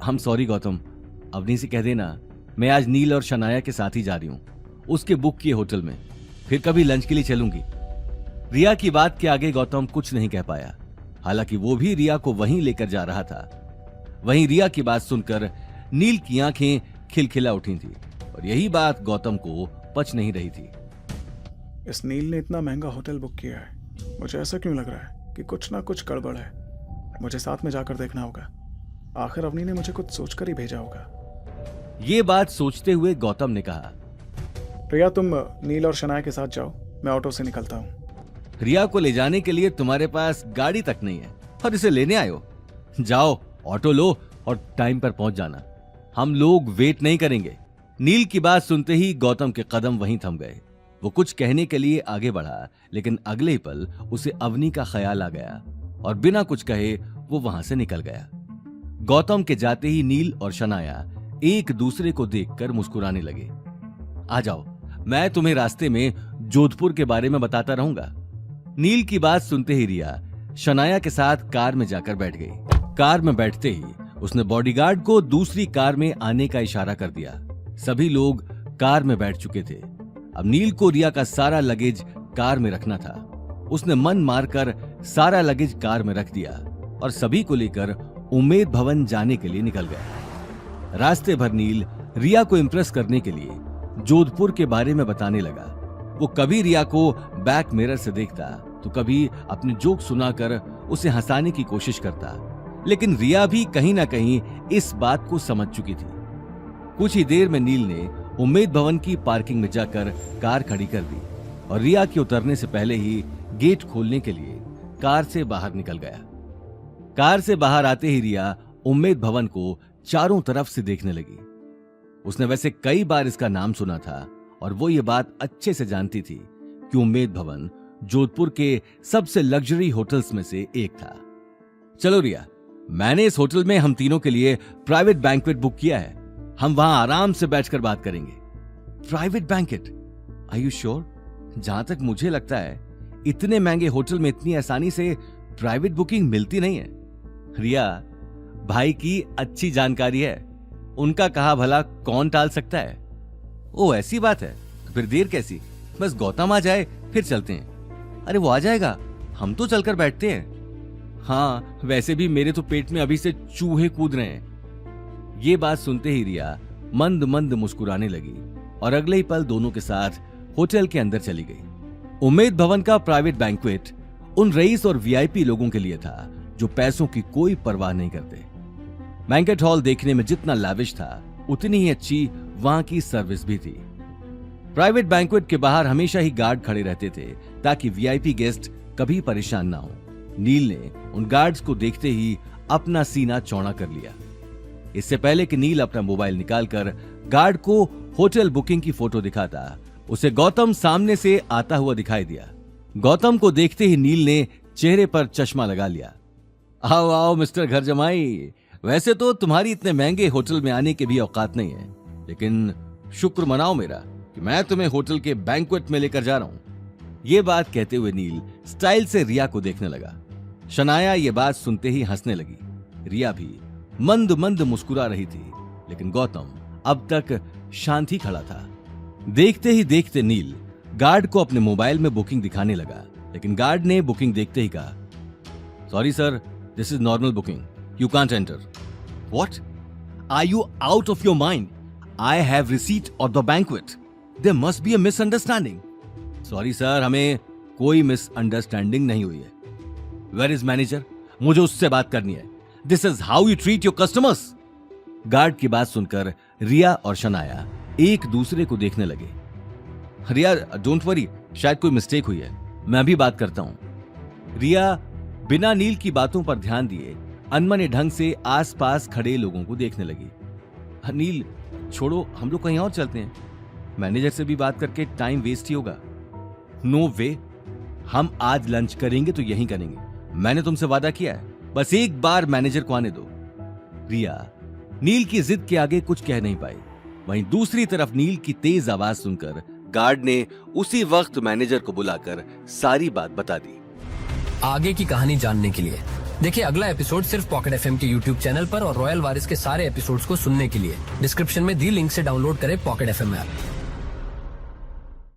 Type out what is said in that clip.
हम सॉरी गौतम, अवनी से कह देना मैं आज नील और शनाया के साथ ही जा रही हूँ, उसके बुक किए होटल में, फिर कभी लंच के लिए चलूंगी। रिया की बात के आगे गौतम कुछ नहीं कह पाया। हालांकि वो भी रिया को वहीं लेकर जा रहा था। वहीं रिया की बात सुनकर नील की आंखें खिलखिला उठी थी और यही बात गौतम को पच नहीं रही थी। इस नील ने इतना महंगा होटल बुक किया है, मुझे ऐसा क्यों लग रहा है कि कुछ ना कुछ गड़बड़ है। मुझे साथ में जाकर देखना होगा, आखिर अवनी ने मुझे कुछ सोचकर ही भेजा होगा। ये बात सोचते हुए गौतम ने कहा, रिया तुम नील और शनाया के साथ जाओ, मैं ऑटो से निकलता हूँ। रिया को ले जाने के लिए तुम्हारे पास गाड़ी तक नहीं है और इसे लेने आयो? जाओ ऑटो लो और टाइम पर पहुंच जाना, हम लोग वेट नहीं करेंगे। नील की बात सुनते ही गौतम के कदम वहीं थम गए। वो कुछ कहने के लिए आगे बढ़ा, लेकिन अगले ही पल उसे अवनी का ख्याल आ गया और बिना कुछ कहे वो वहां से निकल गया। गौतम के जाते ही नील और शनाया एक दूसरे को देखकर मुस्कुराने लगे। आ जाओ, मैं तुम्हें रास्ते में जोधपुर के बारे में बताता रहूंगा। नील की बात सुनते ही रिया शनाया के साथ कार में जाकर बैठ गई। कार में बैठते ही उसने बॉडीगार्ड को दूसरी कार में आने का इशारा कर दिया। सभी लोग कार में बैठ चुके थे। अब नील को रिया का सारा लगेज कार में रखना था। उसने मन मारकर सारा लगेज कार में रख दिया और सभी को लेकर उम्मेद भवन जाने के लिए निकल गया। रास्ते भर नील रिया को इंप्रेस करने के लिए जोधपुर के बारे में बताने लगा। वो कभी रिया को बैक मिरर से देखता तो कभी अपने जोक सुनाकर उसे हंसाने की कोशिश करता, लेकिन रिया भी कहीं ना कहीं इस बात को समझ चुकी थी। कुछ ही देर में नील ने उम्मेद भवन की पार्किंग में जाकर कार खड़ी कर दी और रिया के उतरने से पहले ही गेट खोलने के लिए कार से बाहर निकल गया। कार से बाहर आते ही रिया उम्मेद भवन को चारों तरफ से देखने लगी। उसने वैसे कई बार इसका नाम सुना था और वो ये बात अच्छे से जानती थी कि उम्मेद भवन जोधपुर के सबसे लग्जरी होटल्स में से एक था। चलो रिया, मैंने इस होटल में हम तीनों के लिए प्राइवेट बैंक्वेट बुक किया है। हम वहां आराम से बैठकर बात करेंगे। Private banquet? Are you sure? जहां तक मुझे लगता है इतने महंगे होटल में इतनी आसानी से प्राइवेट बुकिंग मिलती नहीं है। रिया, भाई की अच्छी जानकारी है, उनका कहा भला कौन टाल सकता है। ओ ऐसी बात है, तो फिर देर कैसी, बस गौतम आ जाए फिर चलते हैं। अरे वो आ जाएगा, हम तो चलकर बैठते हैं। हाँ वैसे भी मेरे तो पेट में अभी से चूहे कूद रहे हैं। ये बात सुनते ही रिया मंद मंद मुस्कुराने लगी और अगले ही पल दोनों के साथ होटल के अंदर चली गई। उम्मेद भवन का प्राइवेट बैंक्वेट उन रईस और वीआईपी लोगों के लिए था जो पैसों की कोई परवाह नहीं करते। बैंक्वेट हॉल देखने में जितना लाविश था उतनी ही अच्छी वहां की सर्विस भी थी। प्राइवेट बैंक्वेट के बाहर हमेशा ही गार्ड खड़े रहते थे ताकि वीआईपी गेस्ट कभी परेशान ना हो। नील ने उन गार्ड्स को देखते ही अपना सीना चौड़ा कर लिया। इससे पहले कि नील अपना मोबाइल निकालकर गार्ड को होटल बुकिंग की फोटो दिखाता, उसे गौतम सामने से आता हुआ दिखाई दिया। गौतम को देखते ही नील ने चेहरे पर चश्मा लगा लिया। आओ आओ मिस्टर घर जमाई, वैसे तो तुम्हारी इतने महंगे होटल में आने की भी औकात नहीं है, लेकिन शुक्र मनाओ मेरा कि मैं तुम्हें होटल के बैंक्वेट में लेकर जा रहा हूं। ये बात कहते हुए नील स्टाइल से रिया को देखने लगा। शनाया ये बात सुनते ही हंसने लगी। रिया भी मंद मंद मुस्कुरा रही थी, लेकिन गौतम अब तक शांत ही खड़ा था। देखते ही देखते नील गार्ड को अपने मोबाइल में बुकिंग दिखाने लगा, लेकिन गार्ड ने बुकिंग देखते ही कहा, sorry sir, this is normal booking, you can't enter. What? Are you out of your mind? I have receipt of the banquet, there must be a misunderstanding. Sorry sir, हमें कोई misunderstanding नहीं हुई है। Where is manager? मुझे उससे बात करनी है। This is how you treat your customers. Guard की बात सुनकर रिया और शनाया एक दूसरे को देखने लगे। रिया डोंट वरी, शायद कोई मिस्टेक हुई है, मैं भी बात करता हूं। रिया बिना नील की बातों पर ध्यान दिए अनमने ढंग से आसपास खड़े लोगों को देखने लगी। नील छोड़ो, हम लोग कहीं और चलते हैं, मैनेजर से भी बात करके टाइम वेस्ट ही होगा। नो वे, हम आज लंच करेंगे तो यहीं करेंगे, मैंने तुमसे वादा किया है, बस एक बार मैनेजर को आने दो। रिया नील की जिद के आगे कुछ कह नहीं पाई। वहीं दूसरी तरफ नील की तेज आवाज सुनकर गार्ड ने उसी वक्त मैनेजर को बुलाकर सारी बात बता दी। आगे की कहानी जानने के लिए देखिए अगला एपिसोड सिर्फ पॉकेट एफएम के यूट्यूब चैनल पर और रॉयल वारिस के सारे एपिसोड्स को सुनने के लिए डिस्क्रिप्शन में दी लिंक से डाउनलोड करें पॉकेट एफएम ऐप।